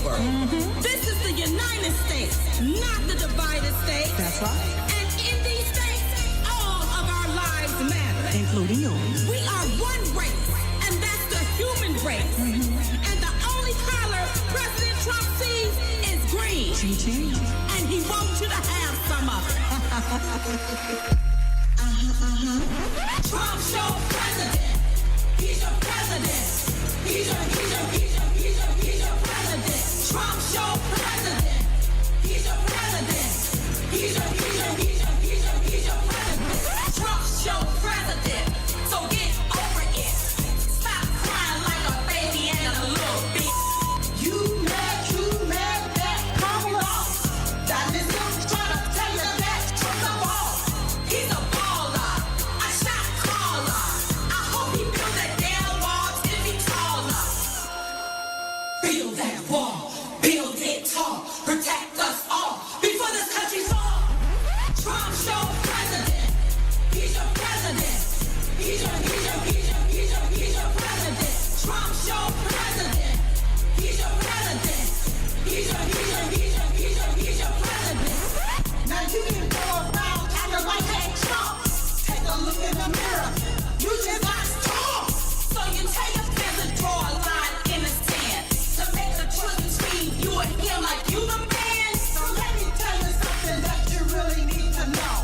over. This is the United States, not the divided states. That's right. And in these states, all of our lives matter. Including yours. We are one race, and that's the human race. And the only color President Trump sees is green. Ching-ching. And he wants you to have some of it. Trump's your president. He's your president. He's your president. Trump's your president. He's your president. He's your president. Trump's your president. So get over it. Stop crying like a baby and a little bitch. You mad, that come off. That nigga trying to tell you that Trump's a ball. He's a baller. A shot caller. I hope he builds that damn wall till he taller. Build that wall. Build it tall. Protect us all before this country falls. Trump's your president. He's your president. He's your president. Trump's your president. He's your president. He's your president. Now you can go around acting like that Trump. Take a look in the mirror. You just got stormed. So you tell your friends to draw a line in the sand to make the truth between you and him like you the man. So let me tell you something that you really need to know.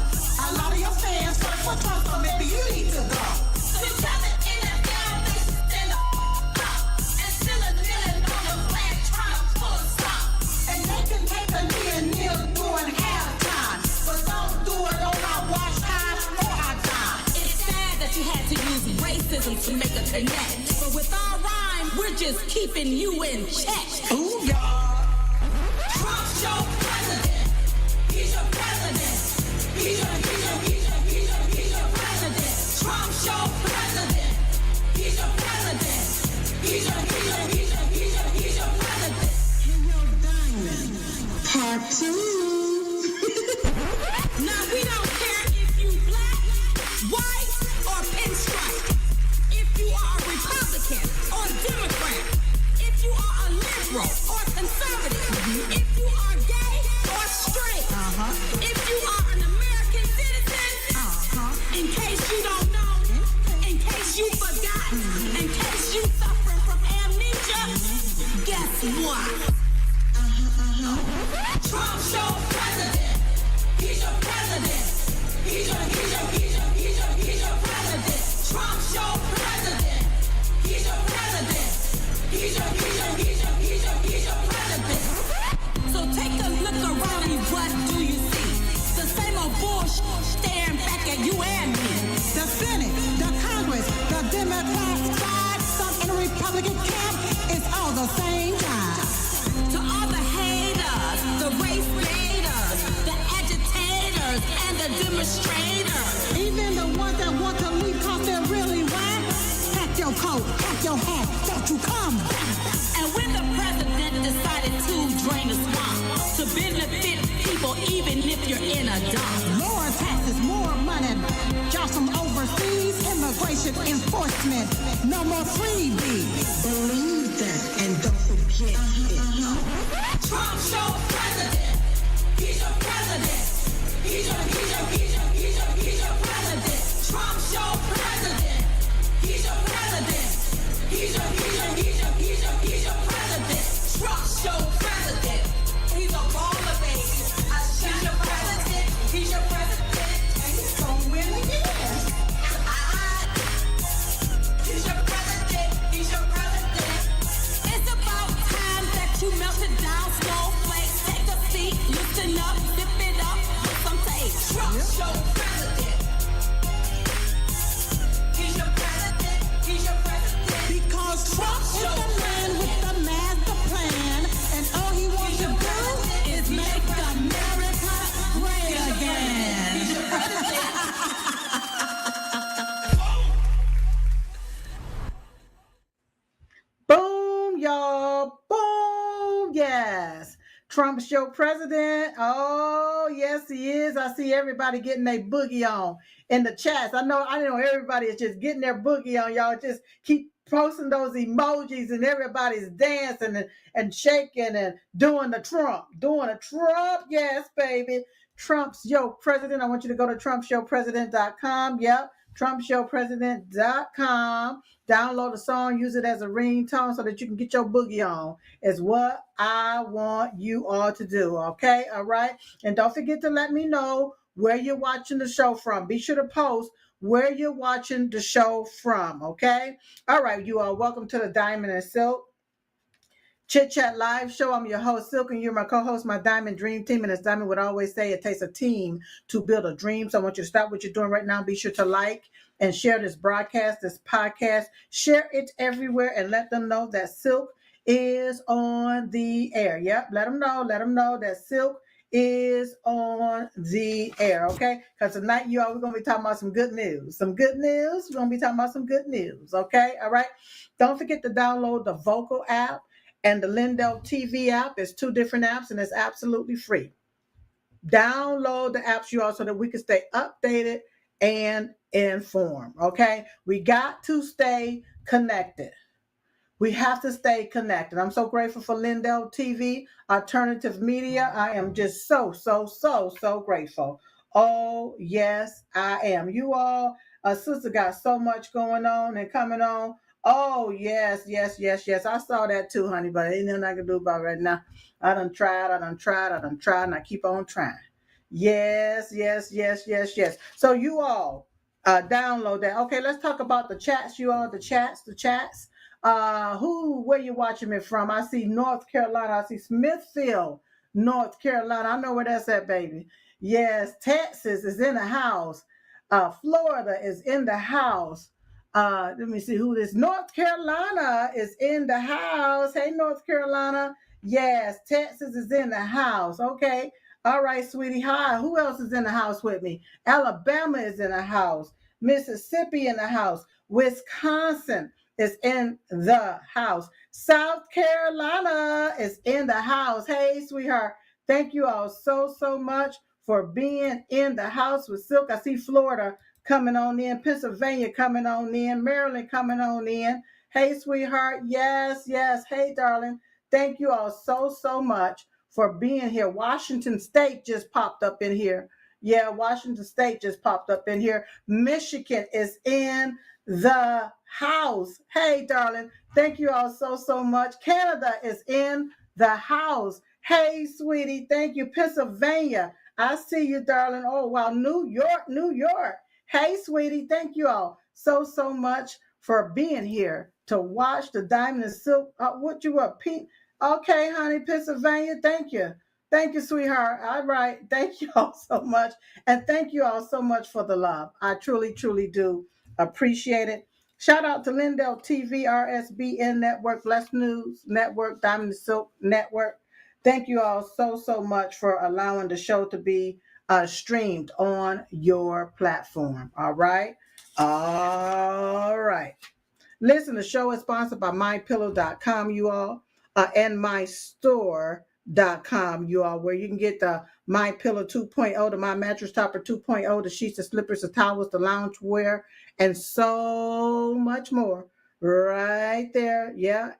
A lot of your fans work for Trump, so maybe you need to go. So tell the NFL they should stand up and still a kneeling on the flag trying to pull us up. And they can take a knee and kneel during halftime, but don't do it on our watch time or our time. It's sad that you had to use racism to make a connect, but with our rhyme, we're just keeping you in check. Ooh, y'all. Trump's your president. He's your president. He's your president. Trump's your president. He's your president. He's your president. Diamond. Part 2. Now we don't care if you black, white, or pinstripe. If you are a Republican or Democrat. If you are a liberal or conservative. If you are gay or straight. If you are an American citizen. In case you don't know. In case you forgot. In case you suffering from amnesia. Guess what? Trump's your president. He's your president. He's your president. Trump's your president. He's your president. He's your president. So take a look around and what do you see? The same old bullshit staring back at you and me. The Senate, the Congress, the Democrat side, some in the Republican camp, it's all the same guy. To all the haters, the race baiters, the agitators, and the demonstrators. Even the ones that want to leave cause they're really whack. Pack your coat, pack your hat, don't you come back. And when the president decided to drain the swamp to benefit people even if you're in a dump. Lower taxes, more money, jobs from overseas, immigration enforcement, no more freebies. Believe that and don't forget it. Trump's your president. He's your president. He's your president. Trump's your president. He's your president. He's your president. Trump's your president. He's a baller, baby. He's your president. He's your president. And he's gonna win again. He's your president. He's your president. It's about time that you melted down snowflakes. Take a seat, listen up, dip it up with some taste. Trump's your president. He's your president. He's your president. Because Trump is the man with the master plan, and all he wants to do is make America great again. He's your president. Boom, y'all. Boom. Yes. Trump's your president. Oh, yes, he is. I see everybody getting their boogie on in the chats. I know everybody is just getting their boogie on. Y'all just keep posting those emojis and everybody's dancing and shaking and doing a Trump. Yes, baby. Trump's Yo President. I want you to go to TrumpShowPresident.com. Yep. TrumpShowPresident.com. Download the song, use it as a ringtone so that you can get your boogie on. Is what I want you all to do. Okay. All right. And don't forget to let me know where you're watching the show from. Be sure to post where you're watching the show from. Okay. All right, you all, welcome to the Diamond and Silk Chit Chat Live Show. I'm your host, Silk, and you're my co-host, my Diamond Dream Team. And as Diamond would always say, it takes a team to build a dream. So I want you to stop what you're doing right now. Be sure to like and share this broadcast, this podcast. Share it everywhere and let them know that Silk is on the air. Yep, let them know that Silk is on the air, okay? Because tonight, you all, we're going to be talking about some good news. We're going to be talking about some good news, okay? All right? Don't forget to download the Vocal app and the LindellTV app. It's two different apps, and it's absolutely free. Download the apps, you all, so that we can stay updated and informed, okay? We got to stay connected. We have to stay connected. I'm so grateful for LindellTV, alternative media. I am just so grateful. Oh, yes, I am. You all, sister got so much going on and coming on. Oh, yes. I saw that too, honey, but ain't nothing I can do about it right now. I done tried, and I keep on trying. Yes. So you all, download that. Okay, let's talk about the chats, you all, the chats. Where you watching me from? I see North Carolina. I see Smithfield, North Carolina. I know where that's at, baby. Yes, Texas is in the house. Florida is in the house. Let me see who this. North Carolina is in the house. Hey, North Carolina. Yes, Texas is in the house. Okay. All right, sweetie. Hi. Who else is in the house with me? Alabama is in the house. Mississippi in the house. Wisconsin is in the house. South Carolina is in the house. Hey, sweetheart. Thank you all so much for being in the house with Silk. I see Florida coming on in, Pennsylvania coming on in, Maryland coming on in. Hey, sweetheart. Yes. Hey, darling. Thank you all so much for being here. Washington State just popped up in here. Yeah, Washington State just popped up in here. Michigan is in the house. Hey, darling. Thank you all so much. Canada is in the house. Hey, sweetie. Thank you. Pennsylvania. I see you, darling. Oh, wow. New York. Hey, sweetie. Thank you all so much for being here to watch the Diamond and Silk. What you up, Pete? Okay, honey. Pennsylvania. Thank you. Thank you, sweetheart. All right. Thank you all so much. And thank you all so much for the love. I truly do appreciate it. Shout out to LindellTV, RSBN Network, Blessed News Network, Diamond and Silk Network. Thank you all so much for allowing the show to be streamed on your platform. All right. Listen, the show is sponsored by MyPillow.com, you all, and MyStore.com, you all, where you can get the My Pillow 2.0, the My Mattress Topper 2.0, the sheets, the slippers, the towels, the loungewear, and so much more right there,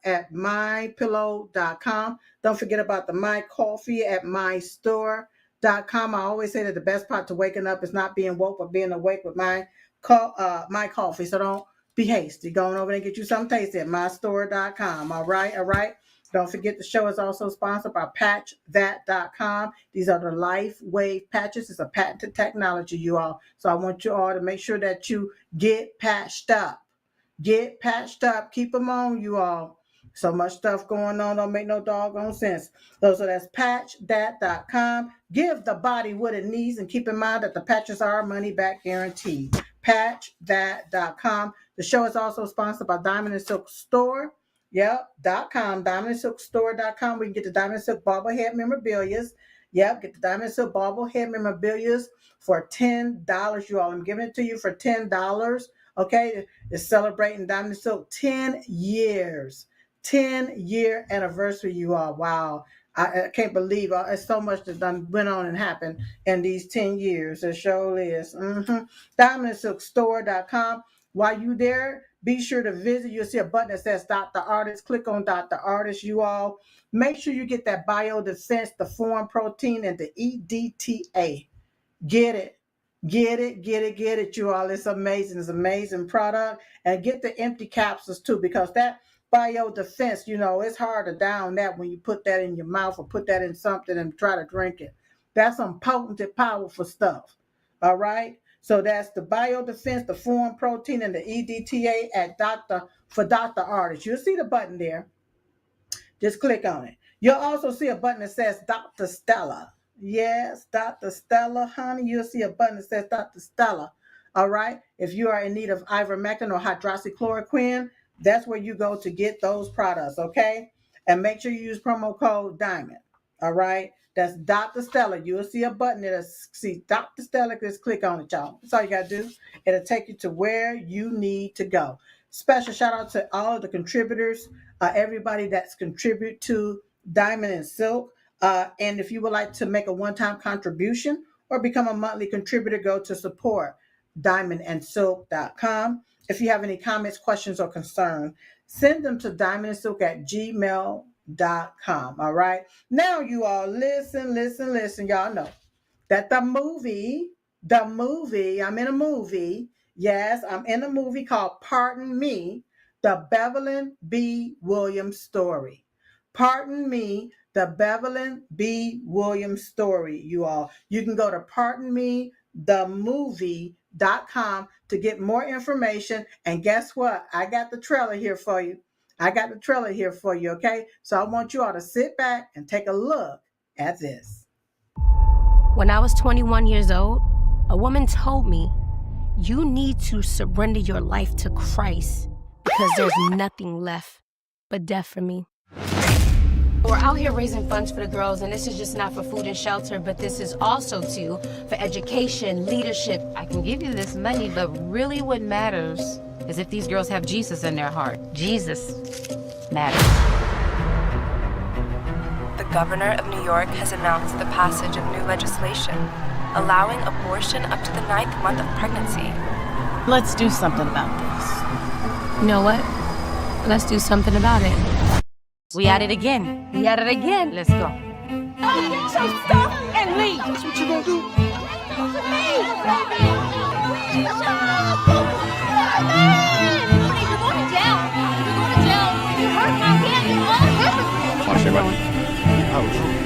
at MyPillow.com. Don't forget about the My Coffee at MyStore.com. I always say that the best part to waking up is not being woke, but being awake with my coffee. So don't be hasty. Going over there and get you something tasty at mystore.com. All right. Don't forget the show is also sponsored by patchthat.com. These are the Life Wave patches. It's a patented technology, you all. So I want you all to make sure that you get patched up. Keep them on, you all. So much stuff going on. Don't make no doggone sense. So that's patchthat.com. Give the body what it needs, and keep in mind that the patches are money back guaranteed. Patchthat.com. The show is also sponsored by Diamond and Silk Store. .com. DiamondandSilkStore.com. We can get the Diamond and Silk bobblehead memorabilia. Get the Diamond and Silk bobblehead memorabilia for $10. You all, I'm giving it to you for $10. Okay, it's celebrating Diamond and Silk 10 years. 10-year anniversary, you all. Wow. I can't believe it's so much that done went on and happened in these 10 years. It sure is. DiamondandSilkStore.com. While you there, be sure to visit. You'll see a button that says Dr. Artist. Click on Dr. Artist, you all. Make sure you get that biodefense, the foreign protein, and the EDTA. Get it. Get it, you all. It's amazing. It's an amazing product. And get the empty capsules too, because that biodefense, it's hard to down that when you put that in your mouth or put that in something and try to drink it. That's some potent and powerful stuff. All right. So that's the biodefense, the foreign protein, and the EDTA at Dr. Artist. You'll see the button there. Just click on it. You'll also see a button that says Dr. Stella. Yes, Dr. Stella, honey. You'll see a button that says Dr. Stella. All right. If you are in need of ivermectin or hydroxychloroquine, that's where you go to get those products. Okay. And make sure you use promo code DIAMOND. All right. That's Dr. Stella. You'll see a button that'll see Dr. Stella. Just click on it, y'all. That's all you got to do. It'll take you to where you need to go. Special shout out to all of the contributors, everybody that's contribute to Diamond and Silk. And if you would like to make a one-time contribution or become a monthly contributor, go to support diamondandsilk.com. If you have any comments, questions, or concerns, send them to diamondandsilk@gmail.com. All right. Now, you all listen. Y'all know that the movie, I'm in a movie. Yes, I'm in a movie called Pardon Me, the Beverly B. Williams story. Pardon Me, the Beverly B. Williams story, you all. You can go to pardonmethemovie.com to get more information. And guess what? I got the trailer here for you. Okay? So I want you all to sit back and take a look at this. When I was 21 years old, a woman told me, you need to surrender your life to Christ because there's nothing left but death for me. We're out here raising funds for the girls, and this is just not for food and shelter, but this is also too for education, leadership. I can give you this money, but really what matters is if these girls have Jesus in their heart. Jesus matters. The governor of New York has announced the passage of new legislation allowing abortion up to the 9th month of pregnancy. Let's do something about this. You know what? Let's do something about it. We at it again. Let's go. Get your stuff and leave. That's what you gonna do?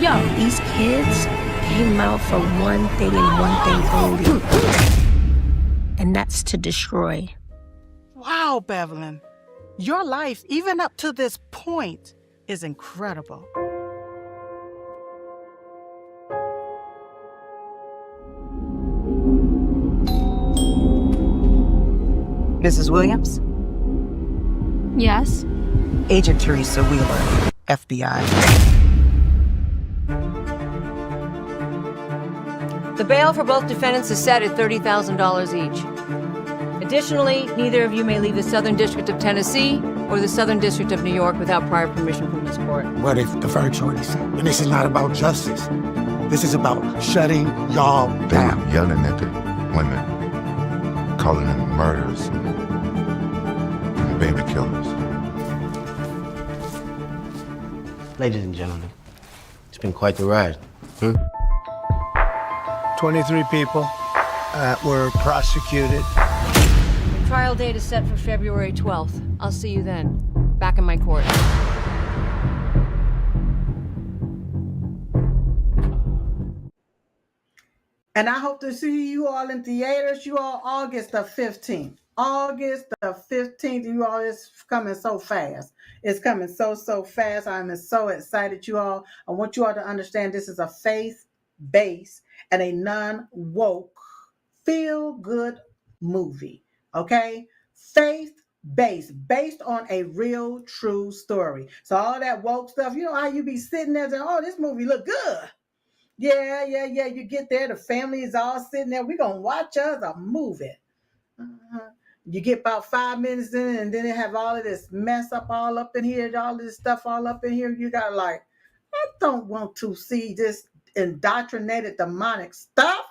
Yo, these kids came out for one thing and one thing only. And that's to destroy. Wow, Bevelyn. Your life, even up to this point, is incredible. Mrs. Williams? Yes? Agent Teresa Wheeler, FBI. The bail for both defendants is set at $30,000 each. Additionally, neither of you may leave the Southern District of Tennessee or the Southern District of New York without prior permission from this court. What if the deferred choice? And this is not about justice. This is about shutting y'all down. They yelling at the women, calling them murderers and baby killers. Ladies and gentlemen, it's been quite the ride. 23 people were prosecuted. Trial date is set for February 12th. I'll see you then, back in my court. And I hope to see you all in theaters, you all, August the 15th. August the 15th, you all, it's coming so fast. It's coming so fast. I'm so excited, you all. I want you all to understand this is a faith-based and a non-woke, feel-good movie, okay? Faith-based, based on a real, true story. So all that woke stuff, you know how you be sitting there saying, oh, this movie look good. Yeah. You get there, the family is all sitting there. We're going to watch us a movie. You get about 5 minutes in, and then they have all of this mess up all up in here, all this stuff all up in here. You got like, I don't want to see this indoctrinated demonic stuff.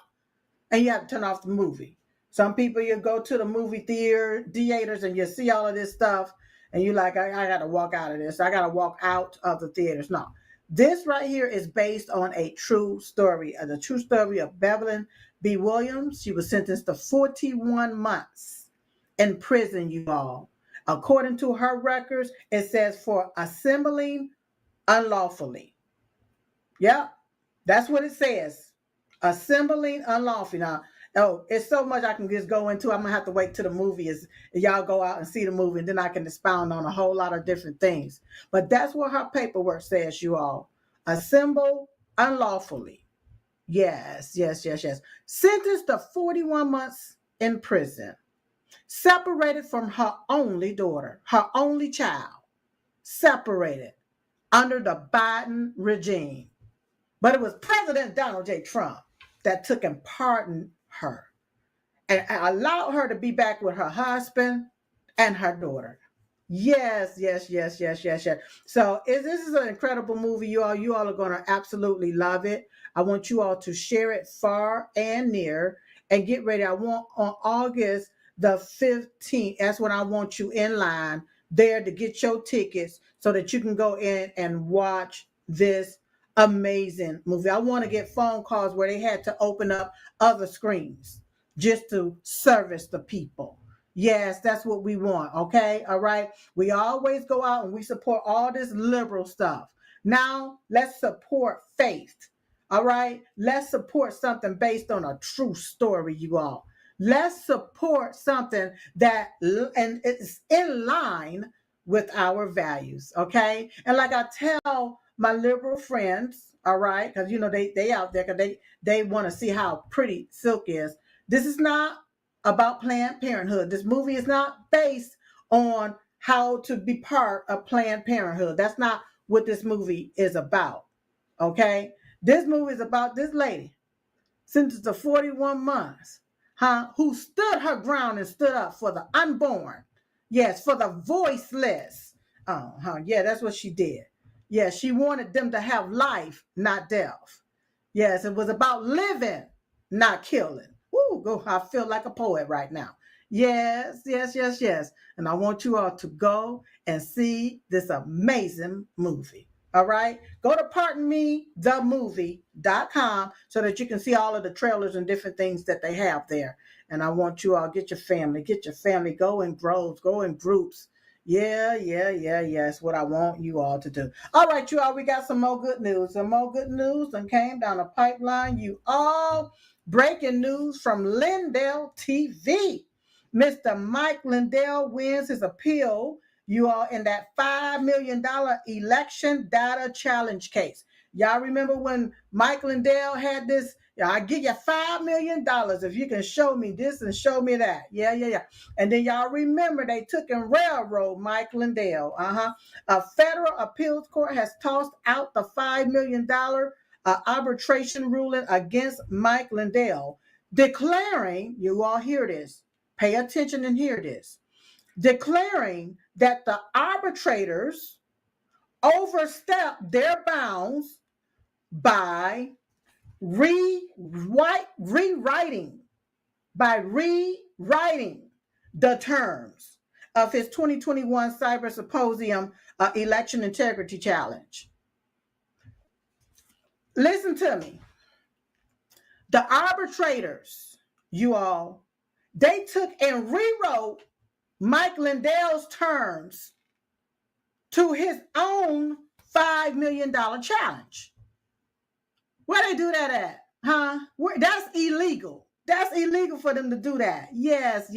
And you have to turn off the movie. Some people, you go to the movie theaters and you see all of this stuff and you're like, I got to walk out of this. I got to walk out of the theaters. No, this right here is based on a true story, the true story of Beverly B. Williams. She was sentenced to 41 months in prison, you all. According to her records, it says for assembling unlawfully. Yep, that's what it says. Assembling unlawfully. Now, oh, it's so much I can just go into. I'm gonna have to wait till the movie is. Y'all go out and see the movie, and then I can expound on a whole lot of different things. But that's what her paperwork says, you all. Assemble unlawfully. Yes. Sentenced to 41 months in prison. Separated from her only daughter, her only child. Separated under the Biden regime. But it was President Donald J. Trump that took and pardoned her and allowed her to be back with her husband and her daughter. Yes. So this is an incredible movie, you all. You all are going to absolutely love it. I want you all to share it far and near and get ready. I want on August the 15th, that's when I want you in line there to get your tickets so that you can go in and watch this amazing movie. I want to get phone calls where they had to open up other screens just to service the people. Yes, that's what we want. Okay. All right. We always go out and we support all this liberal stuff. Now let's support faith. All right. Let's support something based on a true story, you all. Let's support something that and it's in line with our values. Okay. And like I tell my liberal friends, all right, because you know they out there because they want to see how pretty Silk is. This is not about Planned Parenthood. This movie is not based on how to be part of Planned Parenthood. That's not what this movie is about. Okay, this movie is about this lady sentenced to 41 months, who stood her ground and stood up for the unborn. Yes, for the voiceless. Yeah, that's what she did. Yes, she wanted them to have life, not death. Yes, it was about living, not killing. Ooh, go! I feel like a poet right now. Yes. And I want you all to go and see this amazing movie. All right. Go to pardonmethemovie.com so that you can see all of the trailers and different things that they have there. And I want you all get your family, go in groves, go in groups. Yeah. It's what I want you all to do. All right, you all, we got some more good news. Some more good news and came down the pipeline. You all, breaking news from LindellTV. Mr. Mike Lindell wins his appeal, you all, in that $5 million election data challenge case. Y'all remember when Mike Lindell had this? I give you $5 million if you can show me this and show me that. Yeah. And then y'all remember they took and railroad Mike Lindell. A federal appeals court has tossed out the $5 million arbitration ruling against Mike Lindell, declaring, you all hear this, pay attention and hear this, declaring that the arbitrators overstepped their bounds by rewriting the terms of his 2021 Cyber Symposium Election Integrity Challenge. Listen to me. The arbitrators, you all, they took and rewrote Mike Lindell's terms to his own $5 million challenge. Where they do that at? That's illegal. That's illegal for them to do that. Yes.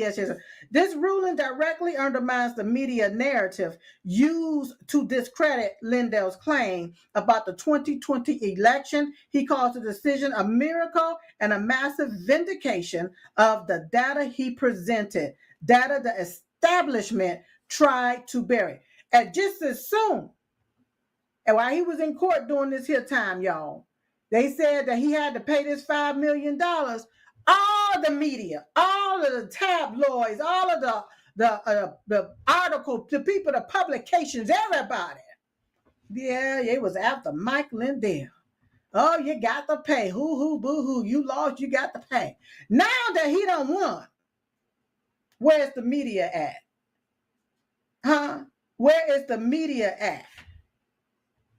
This ruling directly undermines the media narrative used to discredit Lindell's claim about the 2020 election. He calls the decision a miracle and a massive vindication of the data he presented, data the establishment tried to bury. And just as soon, and while he was in court during this here time, y'all, they said that he had to pay this $5 million. All the media, all of the tabloids, all of the articles, the people, the publications, everybody. Yeah, it was after Mike Lindell. Oh, you got to pay. Hoo, boo, hoo. You lost, you got to pay. Now that he done won, Where's the media at? Huh? Where is the media at?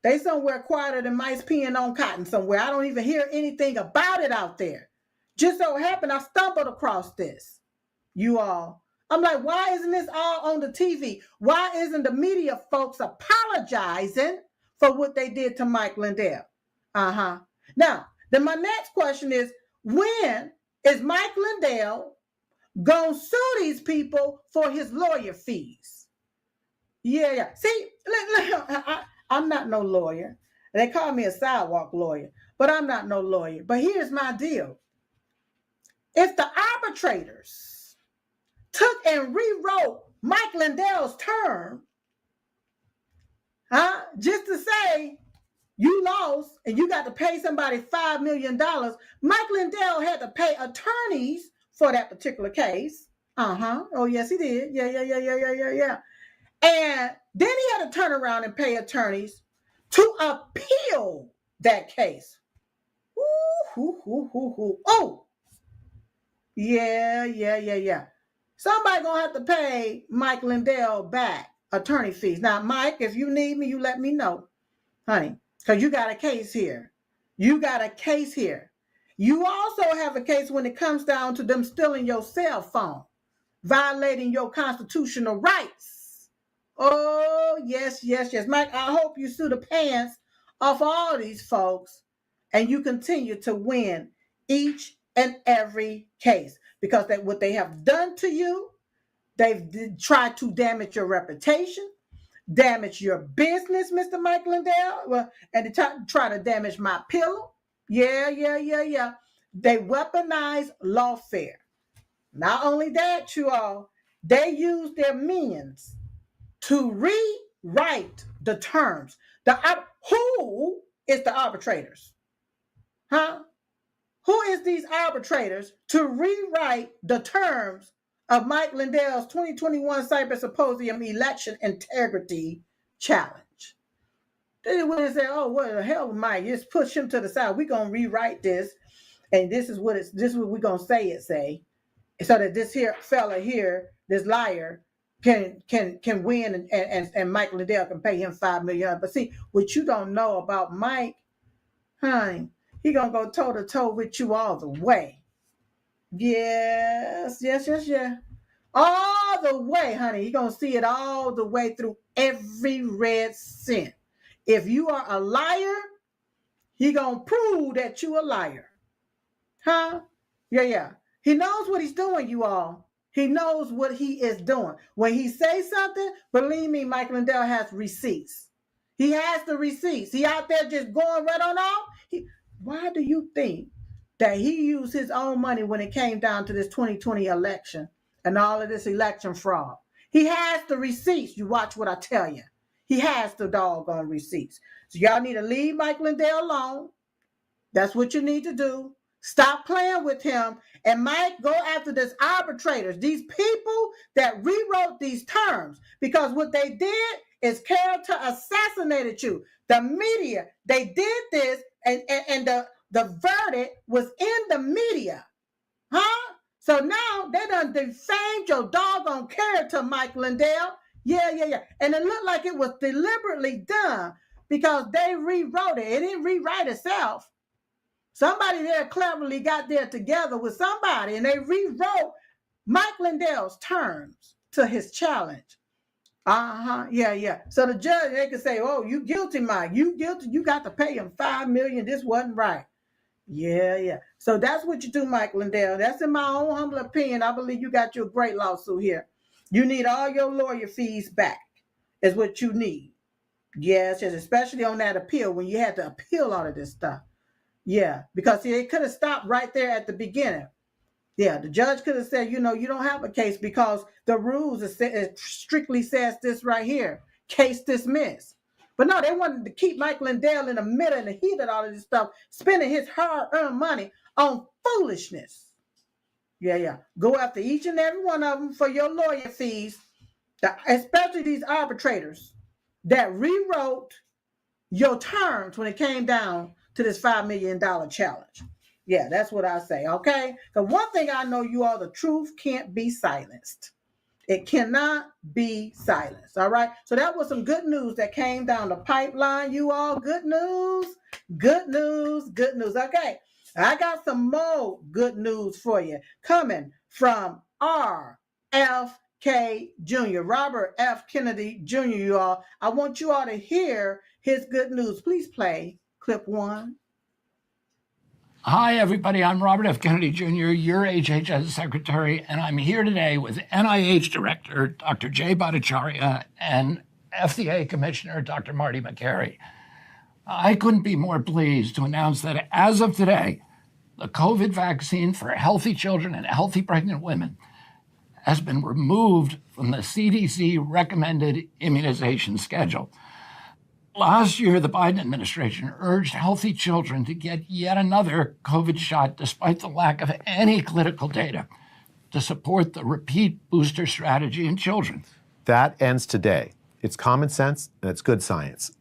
They somewhere quieter than mice peeing on cotton somewhere. I don't even hear anything about it out there. Just so happened I stumbled across this, you all. I'm like, why isn't this all on the TV? Why isn't the media folks apologizing for what they did to Mike Lindell? Now, then my next question is, when is Mike Lindell going to sue these people for his lawyer fees? Yeah. See, I'm not no lawyer. They call me a sidewalk lawyer, but I'm not no lawyer. But here's my deal. If the arbitrators took and rewrote Mike Lindell's term, just to say you lost and you got to pay somebody $5 million, Mike Lindell had to pay attorneys for that particular case. Oh, yes, he did. Yeah. And then he had to turn around and pay attorneys to appeal that case. Oh, yeah. Somebody gonna have to pay Mike Lindell back attorney fees. Now, Mike, if you need me, you let me know, honey, because you got a case here. You also have a case when it comes down to them stealing your cell phone, violating your constitutional rights. Oh, yes. Mike, I hope you sue the pants off all these folks and you continue to win each and every case, because what they have done to you, they've tried to damage your reputation, damage your business, Mr. Mike Lindell, and they try to damage my pillow. Yeah. They weaponize lawfare. Not only that, you all, they use their means to rewrite the terms. Who is the arbitrators? Who is these arbitrators to rewrite the terms of Mike Lindell's 2021 Cyber Symposium Election Integrity Challenge? They went and said, oh, what the hell, Mike? Just push him to the side. We're going to rewrite this, and this is what we're going to say, so that this here fella here, this liar, can win, and Mike Lindell can pay him $5 million. But see, what you don't know about Mike, honey, he gonna go toe to toe with you all the way. Yes. All the way, honey. He gonna see it all the way through every red cent. If you are a liar, he gonna prove that you a liar. Yeah. He knows what he's doing, you all. He knows what he is doing. When he says something, believe me, Mike Lindell has receipts. He has the receipts. He out there just going right on off. Why do you think that he used his own money when it came down to this 2020 election and all of this election fraud? He has the receipts. You watch what I tell you. He has the doggone receipts. So y'all need to leave Mike Lindell alone. That's what you need to do. Stop playing with him. And Mike, go after these arbitrators, these people that rewrote these terms, because what they did is character assassinated you. The media, they did this, and the verdict was in the media. So now they done defamed your doggone character, Mike Lindell. Yeah. And it looked like it was deliberately done because they rewrote it. It didn't rewrite itself. Somebody there cleverly got there together with somebody and they rewrote Mike Lindell's terms to his challenge. Yeah. So the judge, they can say, oh, you guilty, Mike. You guilty. You got to pay him $5 million. This wasn't right. Yeah. So that's what you do, Mike Lindell. That's in my own humble opinion. I believe you got you a great lawsuit here. You need all your lawyer fees back is what you need. Yes, especially on that appeal when you had to appeal all of this stuff. Yeah, because see, they could have stopped right there at the beginning. Yeah, the judge could have said, you don't have a case because the rules it strictly says this right here, case dismissed. But no, they wanted to keep Mike Lindell in the middle and the heat of all of this stuff, spending his hard-earned money on foolishness. Yeah. Go after each and every one of them for your lawyer fees, especially these arbitrators that rewrote your terms when it came down to this $5 million challenge. Yeah, that's what I say, okay? Because one thing I know, you all, the truth can't be silenced. It cannot be silenced. All right. So that was some good news that came down the pipeline, you all. Good news, good news, good news. Okay. I got some more good news for you coming from RFK Jr., Robert F. Kennedy Jr., you all. I want you all to hear his good news. Please play clip 1. Hi, everybody. I'm Robert F. Kennedy Jr., your HHS Secretary, and I'm here today with NIH Director Dr. Jay Bhattacharya and FDA Commissioner Dr. Marty Makary. I couldn't be more pleased to announce that as of today, the COVID vaccine for healthy children and healthy pregnant women has been removed from the CDC recommended immunization schedule. Last year, the Biden administration urged healthy children to get yet another COVID shot despite the lack of any clinical data to support the repeat booster strategy in children. That ends today. It's common sense and it's good science.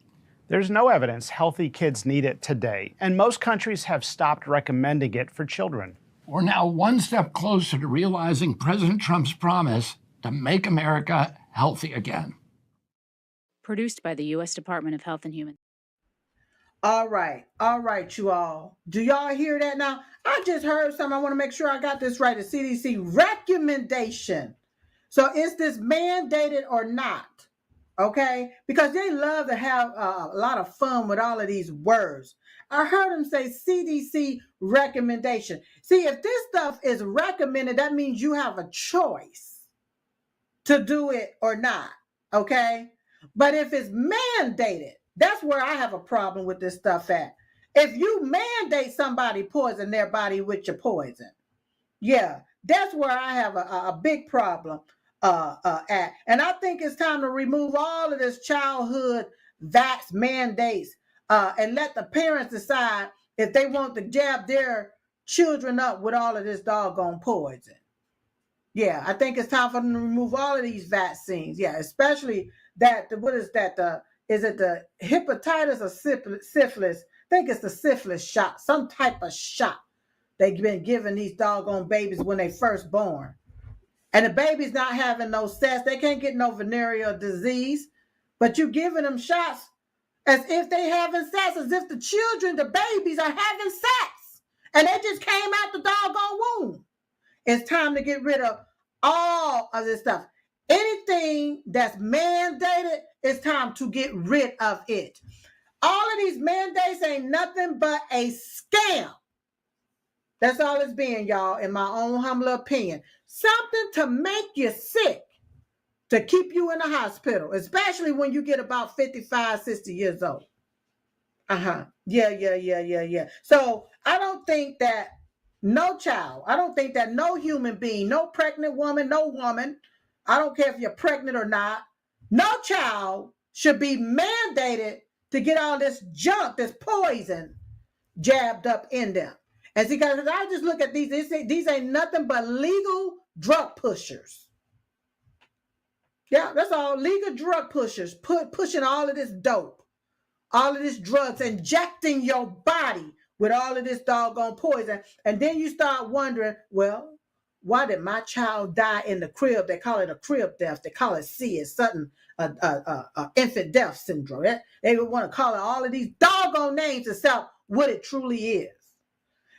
There's no evidence healthy kids need it today, and most countries have stopped recommending it for children. We're now one step closer to realizing President Trump's promise to make America healthy again. Produced by the U.S. Department of Health and Human. All right, you all. Do y'all hear that now? I just heard something. I want to make sure I got this right. The CDC recommendation. So is this mandated or not? Okay, because they love to have a lot of fun with all of these words. I heard them say CDC recommendation. See, if this stuff is recommended, that means you have a choice to do it or not. Okay. But if it's mandated, that's where I have a problem with this stuff at. If you mandate somebody poison their body with your poison, yeah, that's where I have a big problem at. And I think it's time to remove all of this childhood vax mandates and let the parents decide if they want to jab their children up with all of this doggone poison. Yeah, I think it's time for them to remove all of these vaccines. Yeah, especially that, what is that? Is it the hepatitis or syphilis? I think it's the syphilis shot, some type of shot they've been giving these doggone babies when they first born. And the baby's not having no sex. They can't get no venereal disease, but you giving them shots as if they having sex, as if the children, the babies are having sex. And they just came out the doggone womb. It's time to get rid of all of this stuff. Anything that's mandated, it's time to get rid of it. All of these mandates ain't nothing but a scam. That's all it's been, y'all, in my own humble opinion. Something to make you sick, to keep you in the hospital, especially when you get about 55, 60 years old. Yeah. So I don't think that no child, I don't think that no human being, no pregnant woman, no woman, I don't care if you're pregnant or not, no child should be mandated to get all this junk, this poison jabbed up in them. And see, because I just look at these ain't nothing but legal drug pushers. Yeah, that's all. Legal drug pushers pushing all of this dope, all of this drugs, injecting your body with all of this doggone poison. And then you start wondering, well, why did my child die in the crib? They call it a crib death. They call it SIDS, sudden infant death syndrome. They would want to call it all of these doggone names except what it truly is.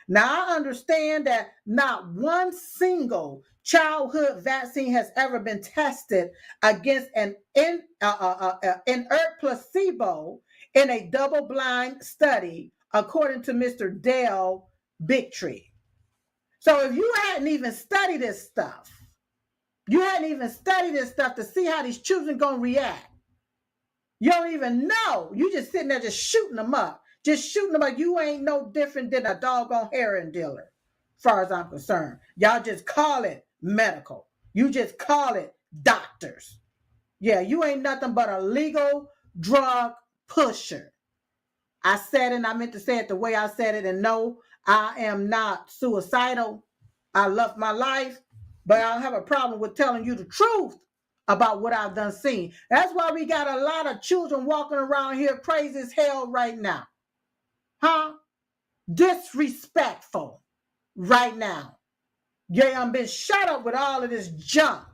Now, I understand that not one single childhood vaccine has ever been tested against an inert placebo in a double-blind study, according to Mr. Dale Bigtree. So if you hadn't even studied this stuff, to see how these children going to react, you don't even know. You just sitting there just shooting them up. You ain't no different than a doggone heroin dealer, as far as I'm concerned. Y'all just call it medical. You just call it doctors. Yeah, you ain't nothing but a legal drug pusher. I said it, and I meant to say it the way I said it, and no, I am not suicidal. I love my life, but I don't have a problem with telling you the truth about what I've done seen. That's why we got a lot of children walking around here crazy as hell right now. Disrespectful right now. Yeah, I'm been shut up with all of this junk.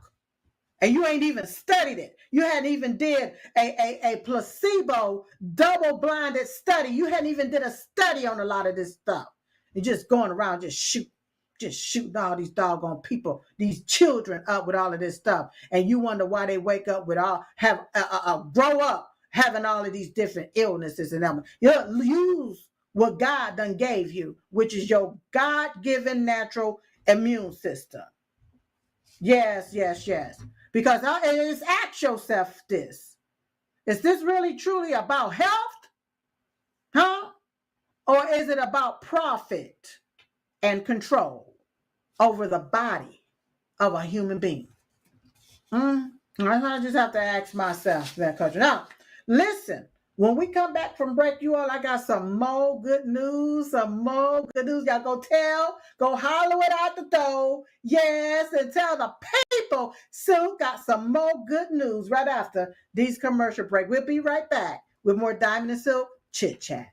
And you ain't even studied it. You hadn't even did a placebo double-blinded study. You hadn't even did a study on a lot of this stuff. You're just going around just shooting all these doggone people, these children up with all of this stuff. And you wonder why they wake up with grow up having all of these different illnesses and everything. You use what God done gave you, which is your God-given natural immune system. Yes. Because it's ask yourself this. Is this really truly about health? Huh? Or is it about profit and control over the body of a human being? I just have to ask myself that question. Now, listen, when we come back from break, you all, I got some more good news. Y'all go holler it out the door. Yes, and tell the people Sue got some more good news right after these commercial break. We'll be right back with more Diamond and Silk Chit Chat.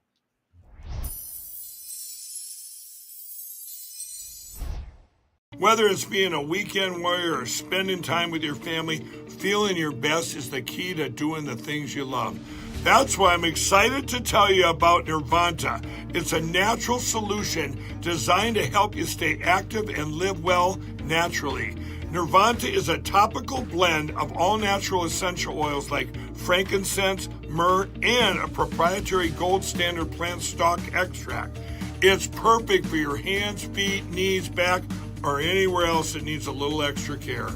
Whether it's being a weekend warrior or spending time with your family, feeling your best is the key to doing the things you love. That's why I'm excited to tell you about Nirvanta. It's a natural solution designed to help you stay active and live well naturally. Nirvanta is a topical blend of all natural essential oils like frankincense, myrrh, and a proprietary gold standard plant stock extract. It's perfect for your hands, feet, knees, back, or anywhere else that needs a little extra care.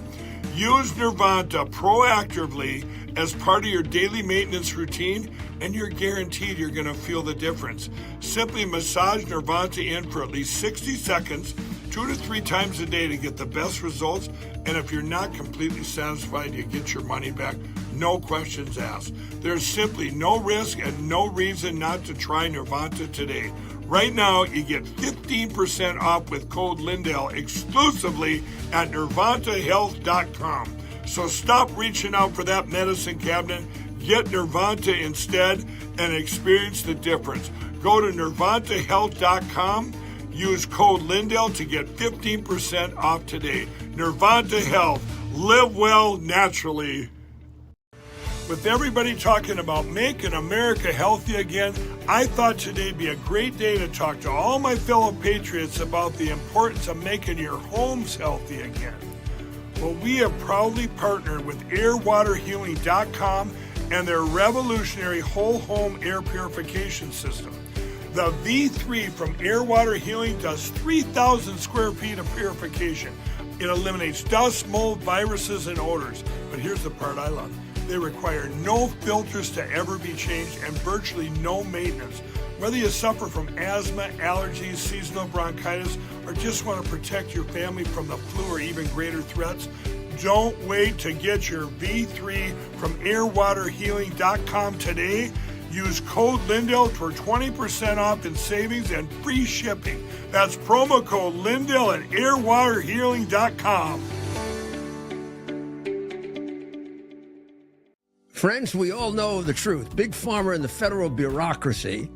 Use Nirvanta proactively as part of your daily maintenance routine, and you're guaranteed you're going to feel the difference. Simply massage Nirvanta in for at least 60 seconds, 2 to 3 times a day to get the best results. And if you're not completely satisfied, you get your money back. No questions asked. There's simply no risk and no reason not to try Nirvanta today. Right now, you get 15% off with code Lindell exclusively at NirvantaHealth.com. So stop reaching out for that medicine cabinet. Get Nirvanta instead and experience the difference. Go to NirvantaHealth.com. Use code Lindell to get 15% off today. Nirvanta Health. Live well naturally. With everybody talking about making America healthy again, I thought today'd be a great day to talk to all my fellow patriots about the importance of making your homes healthy again. Well, we have proudly partnered with AirWaterHealing.com and their revolutionary whole home air purification system. The V3 from Air Water Healing does 3,000 square feet of purification. It eliminates dust, mold, viruses, and odors. But here's the part I love. They require no filters to ever be changed and virtually no maintenance. Whether you suffer from asthma, allergies, seasonal bronchitis, or just want to protect your family from the flu or even greater threats, don't wait to get your V3 from AirWaterHealing.com today. Use code Lindell for 20% off in savings and free shipping. That's promo code Lindell at AirWaterHealing.com. Friends, we all know the truth. Big Pharma and the federal bureaucracy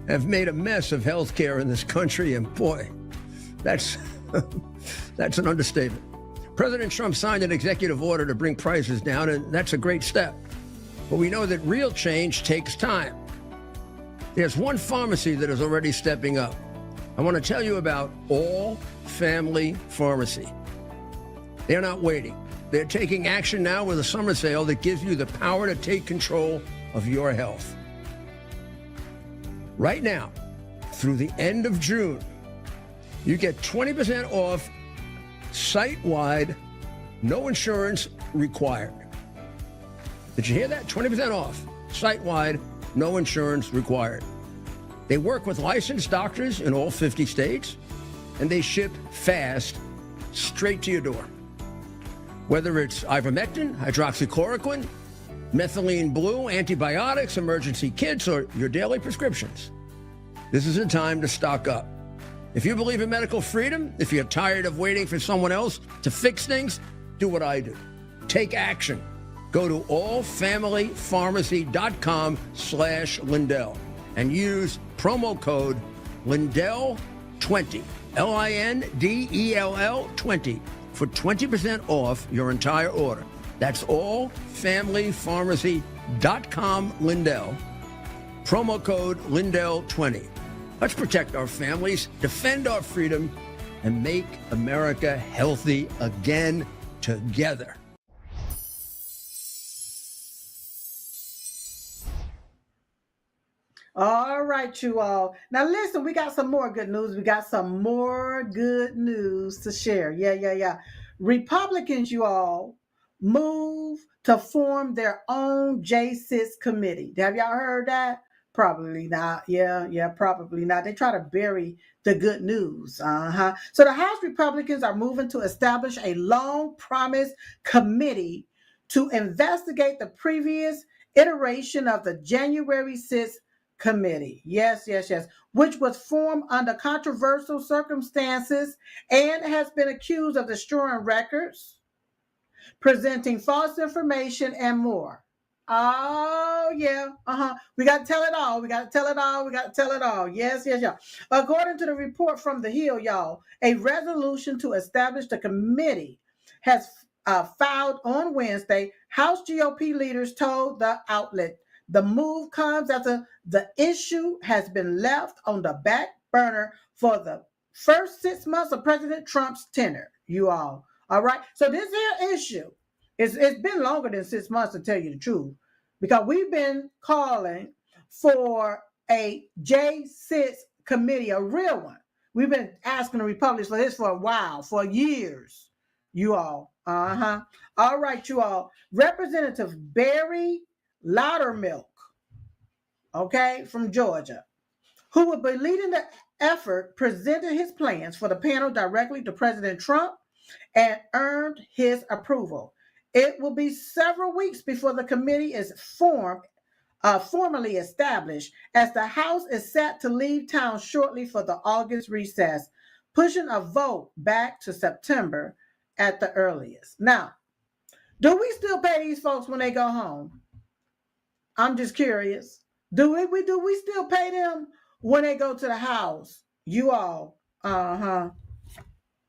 have made a mess of healthcare in this country, and boy, that's an understatement. President Trump signed an executive order to bring prices down, and that's a great step. But we know that real change takes time. There's one pharmacy that is already stepping up. I want to tell you about All Family Pharmacy. They're not waiting. They're taking action now with a summer sale that gives you the power to take control of your health. Right now, through the end of June, you get 20% off site-wide, no insurance required. Did you hear that? 20% off, site-wide, no insurance required. They work with licensed doctors in all 50 states, and they ship fast, straight to your door. Whether it's ivermectin, hydroxychloroquine, methylene blue, antibiotics, emergency kits, or your daily prescriptions, this is a time to stock up. If you believe in medical freedom, if you're tired of waiting for someone else to fix things, do what I do. Take action. Go to allfamilypharmacy.com/Lindell and use promo code Lindell20, Lindell 20, for 20% off your entire order. That's allfamilypharmacy.com, Lindell. Promo code LindellTV. Let's protect our families, defend our freedom, and make America healthy again together. All right, you all. Now listen, we got some more good news. We got some more good news to share. Yeah. Republicans, you all, move to form their own J6 committee. Have y'all heard that? Probably not. Yeah, probably not. They try to bury the good news. So the House Republicans are moving to establish a long-promised committee to investigate the previous iteration of the January 6th committee. Yes, which was formed under controversial circumstances and has been accused of destroying records, presenting false information, and more. Oh, yeah. We got to tell it all. Yes. According to the report from the Hill, y'all, a resolution to establish the committee has filed on Wednesday. House GOP leaders told the outlet the move comes after the issue has been left on the back burner for the first 6 months of President Trump's tenure, you all. All right. So this here issue, it's been longer than 6 months, to tell you the truth, because we've been calling for a J6 committee, a real one. We've been asking the Republicans for this for a while, for years, you all. All right, you all. Representative Barry Loudermilk, okay, from Georgia, who will be leading the effort, presented his plans for the panel directly to President Trump and earned his approval. It will be several weeks before the committee is formally established, as the House is set to leave town shortly for the August recess, pushing a vote back to September at the earliest. Now, do we still pay these folks when they go home? I'm just curious. Do we still pay them when they go to the house? You all,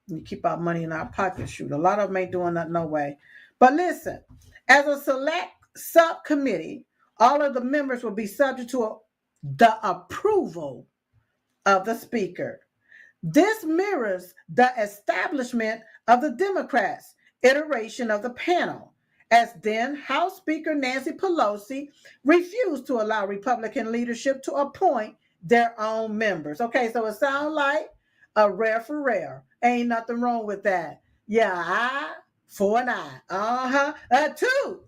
we keep our money in our pocket. Shoot, a lot of them ain't doing that no way. But listen, as a select subcommittee, all of the members will be subject to the approval of the Speaker. This mirrors the establishment of the Democrats' iteration of the panel, as then House Speaker Nancy Pelosi refused to allow Republican leadership to appoint their own members. Okay, so it sounds like a rare for rare. Ain't nothing wrong with that. Yeah, eye for an eye. A tooth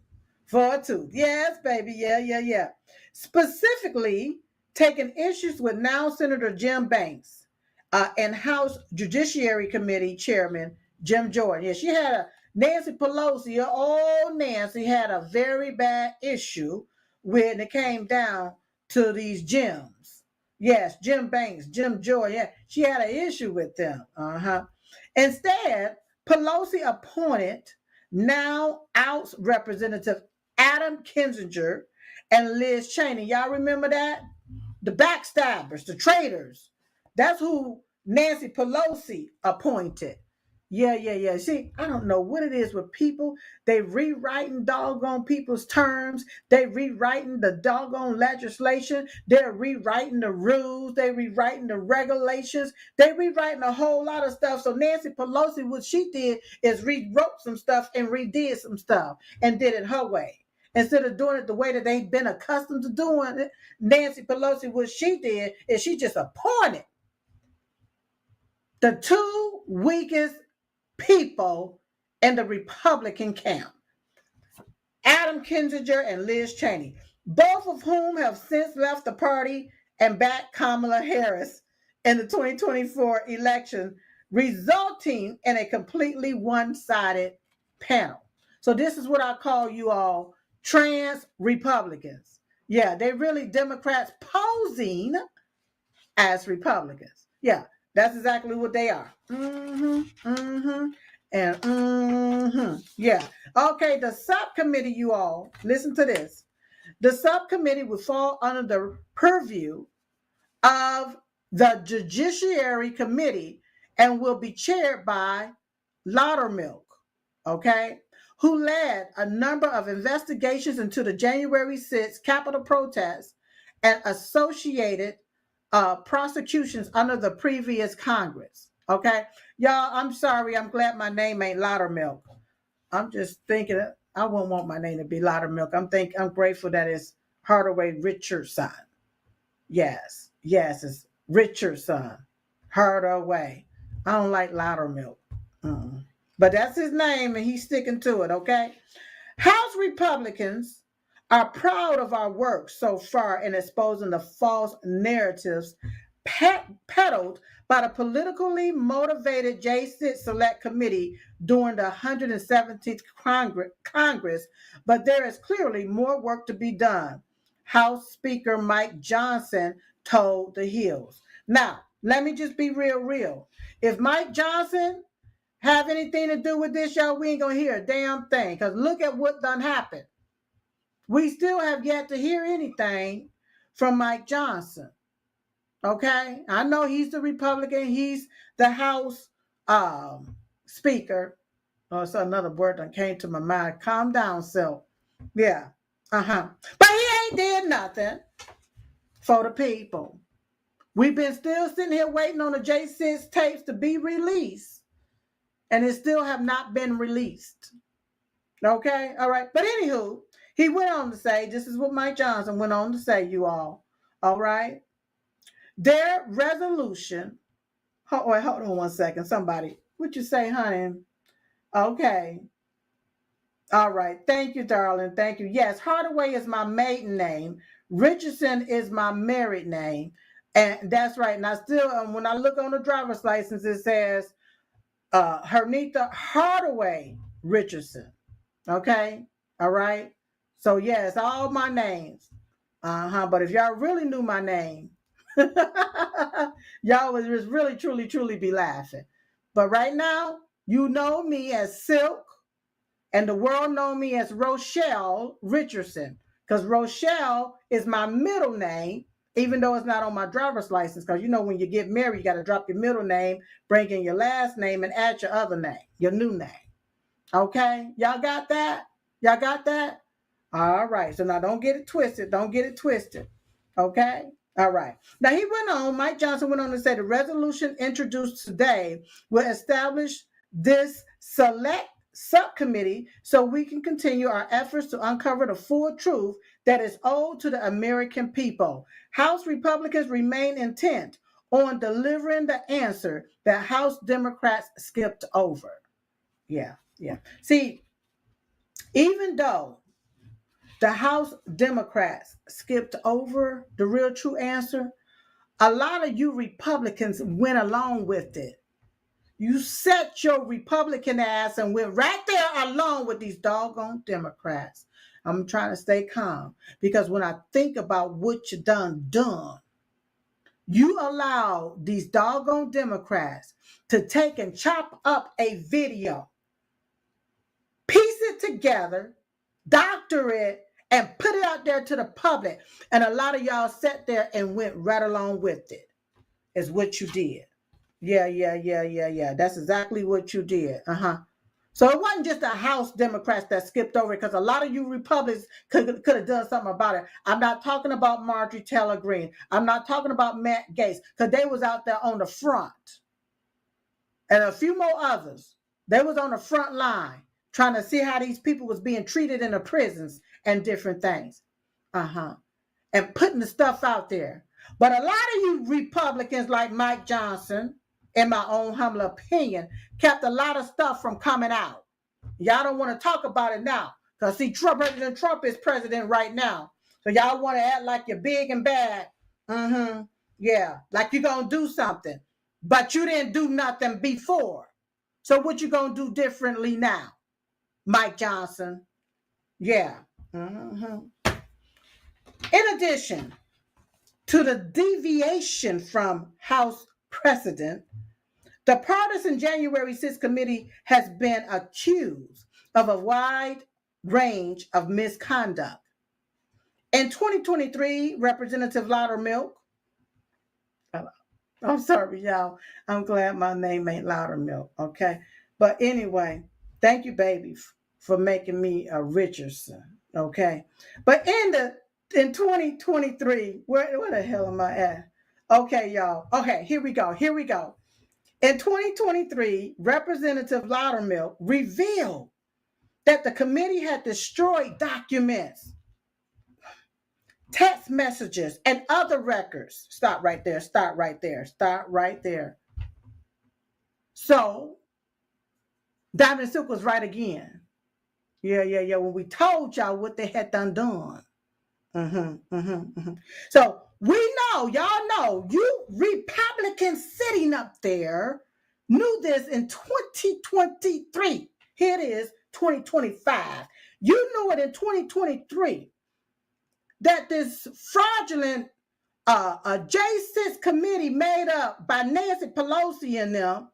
for a tooth. Yes, baby. Yeah. Specifically, taking issues with now Senator Jim Banks and House Judiciary Committee Chairman Jim Jordan. Yeah, she had Nancy Pelosi, Nancy had a very bad issue when it came down to these Jims. Yes, Jim Banks, Jim Jordan. Yeah, she had an issue with them. Instead, Pelosi appointed now House Representative Adam Kinzinger and Liz Cheney. Y'all remember that? The backstabbers, the traitors. That's who Nancy Pelosi appointed. Yeah. See, I don't know what it is with people. They rewriting doggone people's terms. They rewriting the doggone legislation. They're rewriting the rules. They rewriting the regulations. They rewriting a whole lot of stuff. So Nancy Pelosi, what she did is rewrote some stuff and redid some stuff and did it her way. Instead of doing it the way that they've been accustomed to doing it, Nancy Pelosi, what she did is she just appointed the two weakest people in the Republican camp, Adam Kinzinger and Liz Cheney, both of whom have since left the party and backed Kamala Harris in the 2024 election, resulting in a completely one-sided panel. So this is what I call you all trans Republicans. Yeah, they're really Democrats posing as Republicans. Yeah, that's exactly what they are. Yeah. Okay, the subcommittee, you all, listen to this. The subcommittee will fall under the purview of the Judiciary Committee and will be chaired by Loudermilk. Okay. who led a number of investigations into the January 6th Capitol protests and associated prosecutions under the previous Congress. Okay, y'all, I'm sorry. I'm glad my name ain't Loudermilk. I'm just thinking I wouldn't want my name to be Loudermilk. I'm grateful that it's Hardaway Richardson. Yes, it's Richardson. Hardaway. I don't like Loudermilk. But that's his name and he's sticking to it, okay? House Republicans are proud of our work so far in exposing the false narratives peddled by the politically motivated J6 Select Committee during the 117th Congress, but there is clearly more work to be done, House Speaker Mike Johnson told the Hills. Now, let me just be real. If Mike Johnson have anything to do with this, y'all, we ain't gonna hear a damn thing, because look at what done happened. We still have yet to hear anything from Mike Johnson. Okay, I know he's the Republican, he's the House Speaker. Oh, it's another word that came to my mind. Calm down, Silk. Yeah, but he ain't did nothing for the people. We've been still sitting here waiting on the J6 tapes to be released, and it still have not been released. Okay, all right. But anywho, he went on to say, this is what Mike Johnson went on to say, you all right? Their resolution, hold on one second, somebody. What you say, honey? Okay. All right. Thank you, darling. Thank you. Yes, Hardaway is my maiden name. Richardson is my married name. And that's right. And I still, when I look on the driver's license, it says Hernita Hardaway Richardson. Okay. All right. So yes, all my names. But if y'all really knew my name, y'all would just really, truly be laughing. But right now, you know me as Silk, and the world know me as Rochelle Richardson, because Rochelle is my middle name, even though it's not on my driver's license. Because you know, when you get married, you got to drop your middle name, bring in your last name, and add your other name, your new name. Okay, y'all got that? Y'all got that? All right. So now don't get it twisted. Don't get it twisted. Okay. All right. Now he went on, Mike Johnson went on to say the resolution introduced today will establish this select subcommittee so we can continue our efforts to uncover the full truth that is owed to the American people. House Republicans remain intent on delivering the answer that House Democrats skipped over. Yeah. See, even though the House Democrats skipped over the real true answer, a lot of you Republicans went along with it. You set your Republican ass and went right there along with these doggone Democrats. I'm trying to stay calm because when I think about what you done, you allow these doggone Democrats to take and chop up a video, piece it together, doctor it, and put it out there to the public. And a lot of y'all sat there and went right along with it, is what you did. Yeah. That's exactly what you did. So it wasn't just the House Democrats that skipped over it, because a lot of you Republicans could have done something about it. I'm not talking about Marjorie Taylor Greene. I'm not talking about Matt Gaetz, because they was out there on the front. And a few more others. They was on the front line trying to see how these people was being treated in the prisons and different things. And putting the stuff out there. But a lot of you Republicans like Mike Johnson, in my own humble opinion, kept a lot of stuff from coming out. Y'all don't want to talk about it now. Because see, President Trump is president right now. So y'all want to act like you're big and bad. Yeah, like you're going to do something. But you didn't do nothing before. So what you going to do differently now, Mike Johnson? Yeah. In addition to the deviation from House precedent, the partisan January 6th committee has been accused of a wide range of misconduct. In 2023, Representative Loudermilk, I'm sorry, y'all. I'm glad my name ain't Loudermilk, okay? But anyway, thank you, baby, for making me a Richardson. Okay. But in 2023, where the hell am I at? Okay, y'all. Okay, here we go. In 2023, Representative Loudermilk revealed that the committee had destroyed documents, text messages, and other records. Stop right there. So, Diamond Silk was right again. Yeah. When we told y'all what they had done. So we know, y'all know, you Republicans sitting up there knew this in 2023. Here it is, 2025. You knew it in 2023 that this fraudulent J6 committee made up by Nancy Pelosi and them,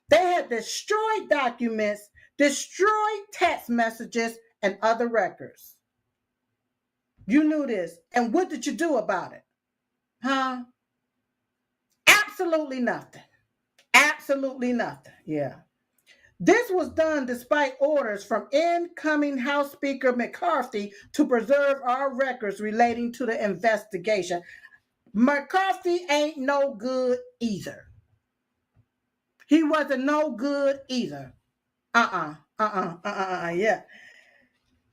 they had destroyed documents, destroyed text messages, and other records. You knew this. And what did you do about it? Huh? Absolutely nothing. Yeah. This was done despite orders from incoming House Speaker McCarthy to preserve our records relating to the investigation. McCarthy ain't no good either. He wasn't no good either. Yeah.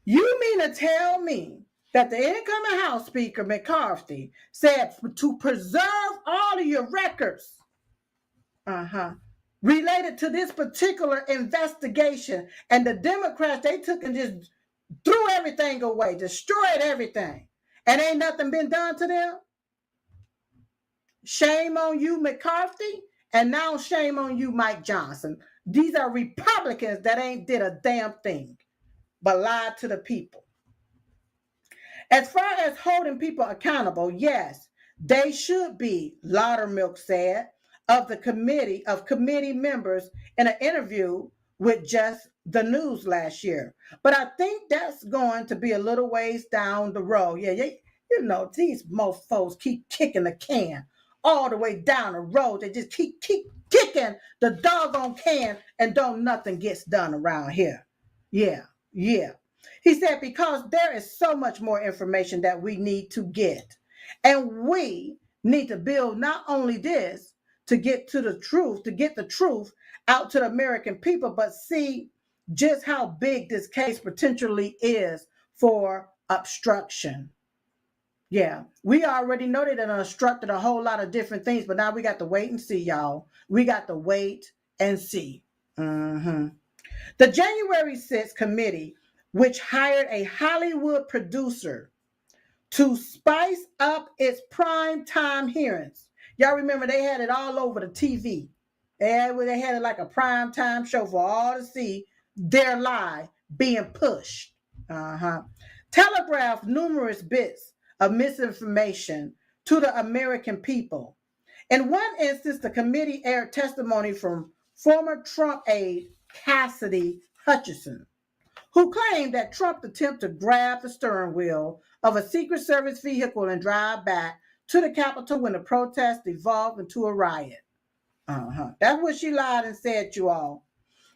You mean to tell me that the incoming House Speaker McCarthy said to preserve all of your records related to this particular investigation, and the Democrats, they took and just threw everything away, destroyed everything, and ain't nothing been done to them? Shame on you, McCarthy, and now shame on you, Mike Johnson. These are Republicans that ain't did a damn thing but lied to the people. As far as holding people accountable, yes, they should be, Loudermilk said, of committee members in an interview with Just the News last year. But I think that's going to be a little ways down the road. Yeah, you know, these mofos keep kicking the can all the way down the road. They just keep kicking the doggone can, and don't nothing gets done around here. Yeah. He said, because there is so much more information that we need to get. And we need to build not only this to get to the truth, to get the truth out to the American people, but see just how big this case potentially is for obstruction. Yeah, we already know that it obstructed a whole lot of different things, but now we got to wait and see, y'all. We got to wait and see. The January 6th committee, which hired a Hollywood producer to spice up its prime time hearings. Y'all remember they had it all over the TV. They had it like a prime time show for all to see their lie being pushed. Telegraphed numerous bits of misinformation to the American people. In one instance, the committee aired testimony from former Trump aide Cassidy Hutchinson, who claimed that Trump attempted to grab the steering wheel of a Secret Service vehicle and drive back to the Capitol when the protest evolved into a riot. That's what she lied and said, you all.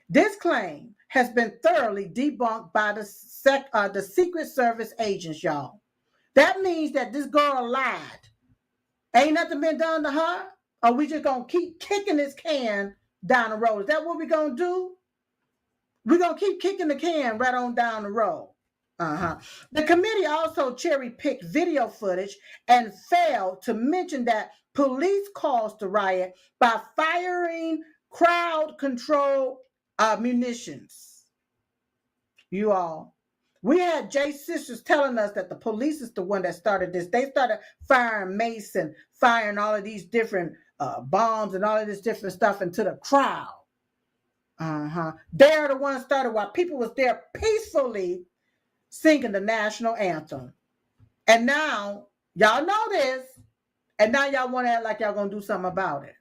This claim has been thoroughly debunked by the Secret Service agents, y'all. That means that this girl lied. Ain't nothing been done to her? Or we just gonna keep kicking this can down the road? Is that what we gonna do? We're going to keep kicking the can right on down the road. The committee also cherry-picked video footage and failed to mention that police caused the riot by firing crowd control munitions. You all. We had Jay Sisters telling us that the police is the one that started this. They started firing mace and firing all of these different bombs and all of this different stuff into the crowd. They're the ones started while people was there peacefully singing the national anthem. And now y'all know this, and now y'all want to act like y'all gonna do something about it.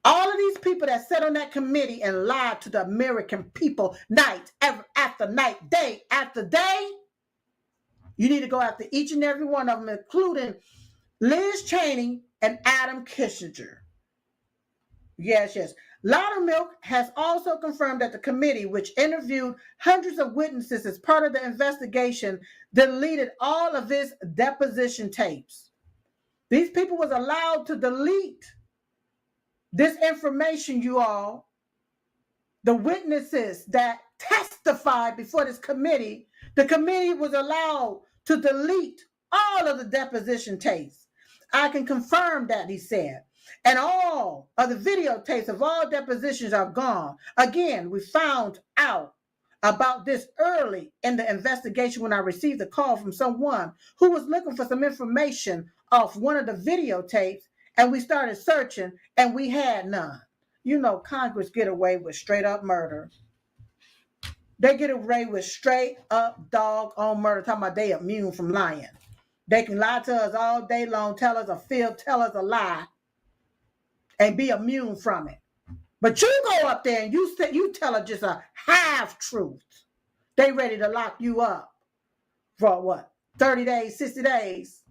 All of these people that sat on that committee and lied to the American people night after night, day after day, you need to go after each and every one of them, including Liz Cheney and Adam Kissinger. Yes. Loudermilk has also confirmed that the committee, which interviewed hundreds of witnesses as part of the investigation, deleted all of its deposition tapes. These people was allowed to delete this information, you all. The witnesses that testified before this committee, the committee was allowed to delete all of the deposition tapes. I can confirm that, he said. And all of the videotapes of all depositions are gone. Again, we found out about this early in the investigation when I received a call from someone who was looking for some information off one of the videotapes, and we started searching and we had none. You know, Congress get away with straight up murder. They get away with straight up dog on murder, talking about they immune from lying. They can lie to us all day long, tell us a fib, tell us a lie, and be immune from it. But you go up there and you tell her just a half truth. They ready to lock you up for what? 30 days, 60 days?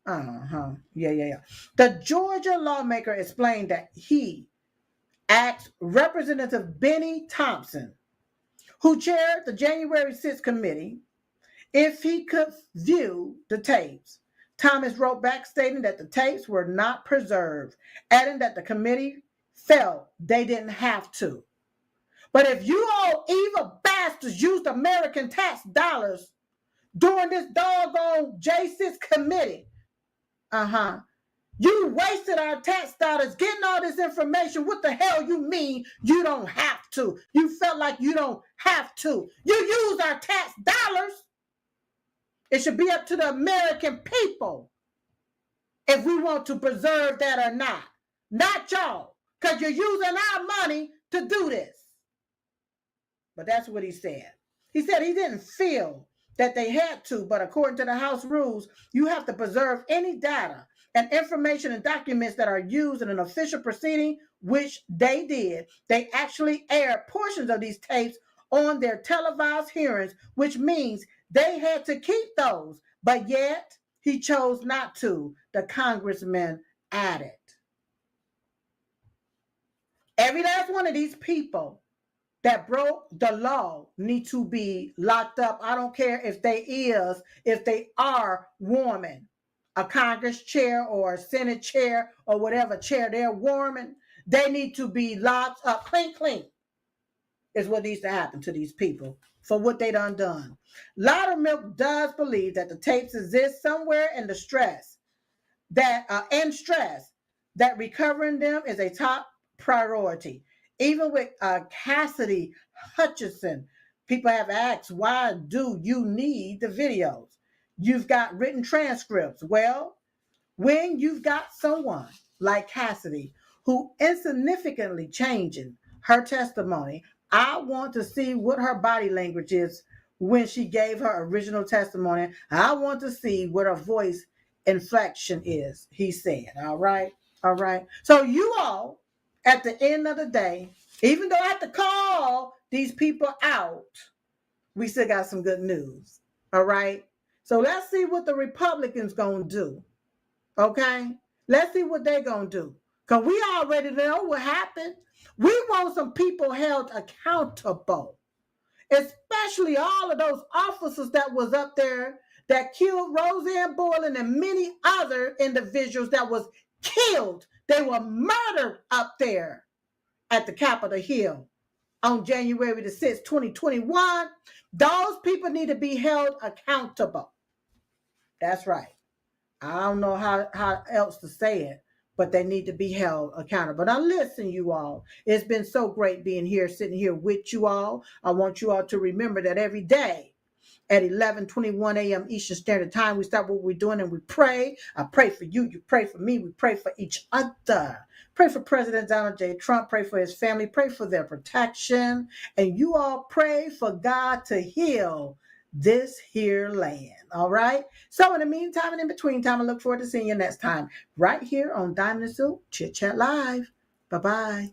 Yeah. The Georgia lawmaker explained that he asked Representative Benny Thompson, who chaired the January 6th committee, if he could view the tapes. Thomas wrote back stating that the tapes were not preserved, adding that the committee felt they didn't have to. But if you all evil bastards used American tax dollars during this doggone J6 committee, you wasted our tax dollars getting all this information. What the hell you mean you don't have to? You felt like you don't have to. You use our tax dollars. It should be up to the American people if we want to preserve that or not. Not y'all, because you're using our money to do this. But that's what he said. He said he didn't feel that they had to, but according to the House rules, you have to preserve any data and information and documents that are used in an official proceeding, which they did. They actually aired portions of these tapes on their televised hearings, which means they had to keep those, but yet he chose not to, the congressman added. Every last one of these people that broke the law need to be locked up. I don't care if they are women, a Congress chair or a Senate chair or whatever chair they're warming. They need to be locked up. Clean is what needs to happen to these people for what they done. Loudermilk does believe that the tapes exist somewhere in the stress that recovering them is a top priority. Even with Cassidy Hutchinson, people have asked, why do you need the videos? You've got written transcripts. Well, when you've got someone like Cassidy who insignificantly changing her testimony, I want to see what her body language is when she gave her original testimony. I want to see what her voice inflection is, he said. All right. So you all, at the end of the day, even though I have to call these people out, we still got some good news. All right. So let's see what the Republicans gonna do. Okay. Let's see what they're gonna do. Because we already know what happened. We want some people held accountable, especially all of those officers that was up there that killed Roseanne Boyland and many other individuals that was killed. They were murdered up there at the Capitol Hill on January the 6th, 2021. Those people need to be held accountable. That's right. I don't know how else to say it, but they need to be held accountable. Now listen, you all, it's been so great being here, sitting here with you all. I want you all to remember that every day at 11:21 a.m. Eastern Standard Time, we start what we're doing and we pray. I pray for you. You pray for me. We pray for each other. Pray for President Donald J. Trump. Pray for his family. Pray for their protection. And you all pray for God to heal this here land. All right. So in the meantime and in between time, I look forward to seeing you next time right here on Diamond and Silk Chit Chat Live. Bye-bye.